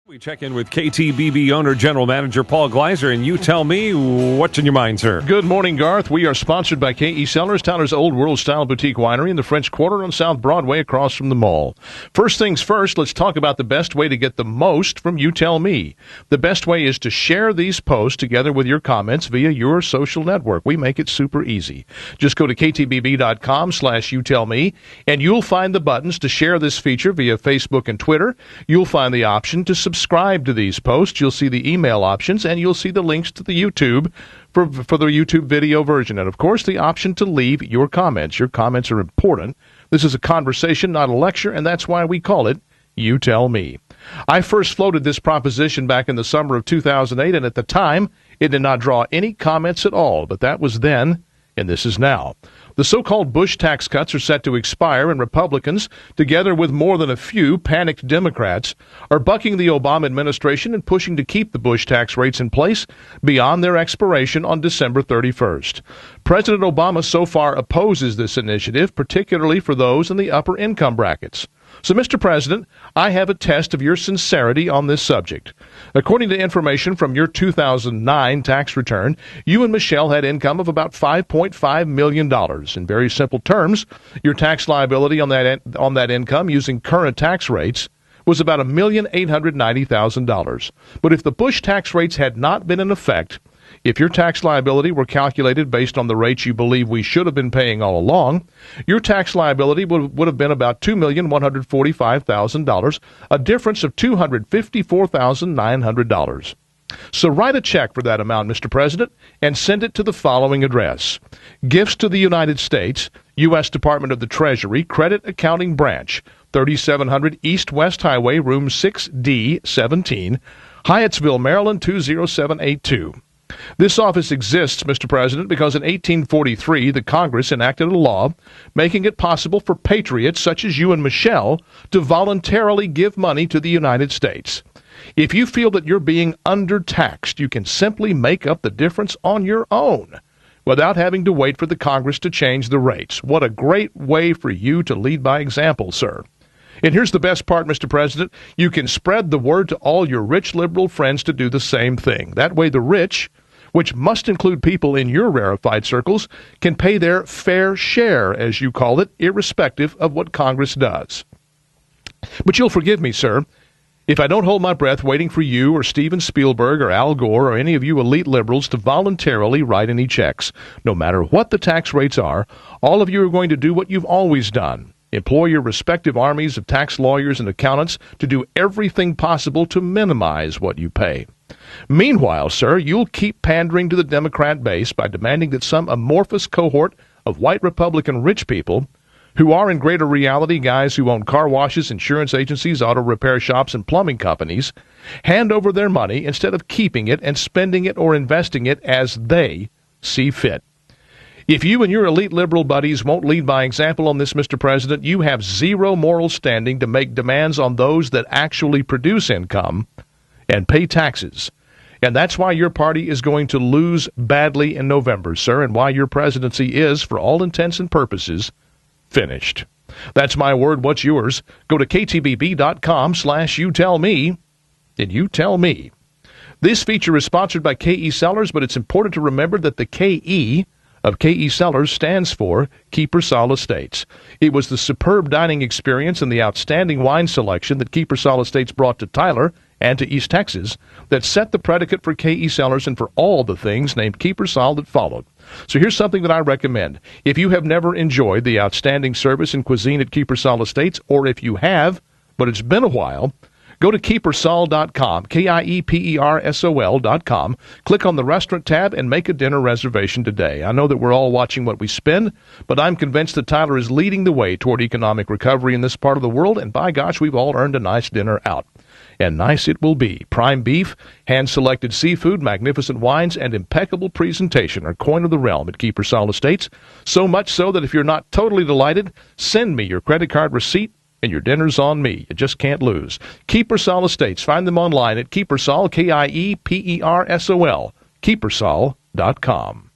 We check in with KTBB owner, General Manager Paul Gleiser, and you tell me what's in your mind, sir. Good morning, Garth. We are sponsored by KE Cellars, Tyler's Old World Style Boutique Winery in the French Quarter on South Broadway across from the mall. First things first, let's talk about the best way to get the most from You Tell Me. The best way is to share these posts together with your comments via your social network. We make it super easy. Just go to ktbb.com/youtellme, and you'll find the buttons to share this feature via Facebook and Twitter. You'll find the option to subscribe to these posts. You'll see the email options, and you'll see the links to the YouTube for the YouTube video version. And, of course, the option to leave your comments. Your comments are important. This is a conversation, not a lecture, and that's why we call it You Tell Me. I first floated this proposition back in the summer of 2008, and at the time, it did not draw any comments at all. But that was then, and this is now. The so-called Bush tax cuts are set to expire, and Republicans, together with more than a few panicked Democrats, are bucking the Obama administration and pushing to keep the Bush tax rates in place beyond their expiration on December 31st. President Obama so far opposes this initiative, particularly for those in the upper income brackets. So, Mr. President, I have a test of your sincerity on this subject. According to information from your 2009 tax return, you and Michelle had income of about $5.5 million. In very simple terms, your tax liability on that income using current tax rates was about $1,890,000. But if the Bush tax rates had not been in effect, if your tax liability were calculated based on the rates you believe we should have been paying all along, your tax liability would have been about $2,145,000, a difference of $254,900. So write a check for that amount, Mr. President, and send it to the following address: Gifts to the United States, U.S. Department of the Treasury, Credit Accounting Branch, 3700 East West Highway, Room 6D17, Hyattsville, Maryland, 20782. This office exists, Mr. President, because in 1843 the Congress enacted a law making it possible for patriots such as you and Michelle to voluntarily give money to the United States. If you feel that you're being undertaxed, you can simply make up the difference on your own without having to wait for the Congress to change the rates. What a great way for you to lead by example, sir. And here's the best part, Mr. President. You can spread the word to all your rich liberal friends to do the same thing. That way the rich, which must include people in your rarefied circles, can pay their fair share, as you call it, irrespective of what Congress does. But you'll forgive me, sir, if I don't hold my breath waiting for you or Steven Spielberg or Al Gore or any of you elite liberals to voluntarily write any checks. No matter what the tax rates are, all of you are going to do what you've always done. Employ your respective armies of tax lawyers and accountants to do everything possible to minimize what you pay. Meanwhile, sir, you'll keep pandering to the Democrat base by demanding that some amorphous cohort of white Republican rich people, who are in greater reality guys who own car washes, insurance agencies, auto repair shops, and plumbing companies, hand over their money instead of keeping it and spending it or investing it as they see fit. If you and your elite liberal buddies won't lead by example on this, Mr. President, you have zero moral standing to make demands on those that actually produce income and pay taxes. And that's why your party is going to lose badly in November, sir, and why your presidency is, for all intents and purposes, finished. That's my word. What's yours? Go to ktbb.com/youtellme, and you tell me. This feature is sponsored by KE Cellars, but it's important to remember that the KE of KE Cellars stands for Keepersol Estates. It was the superb dining experience and the outstanding wine selection that Keepersol Estates brought to Tyler and to East Texas that set the predicate for KE Cellars and for all the things named Keepersol that followed. So here's something that I recommend. If you have never enjoyed the outstanding service and cuisine at Keepersol Estates, or if you have, but it's been a while, go to keepersol.com, KIEPERSOL.com, click on the restaurant tab, and make a dinner reservation today. I know that we're all watching what we spend, but I'm convinced that Tyler is leading the way toward economic recovery in this part of the world, and by gosh, we've all earned a nice dinner out. And nice it will be. Prime beef, hand-selected seafood, magnificent wines, and impeccable presentation are coin of the realm at Keepersol Estates. So much so that if you're not totally delighted, send me your credit card receipt, and your dinner's on me. You just can't lose. Keepersol Estates. Find them online at Keepersol, KIEPERSOL, Keepersol.com.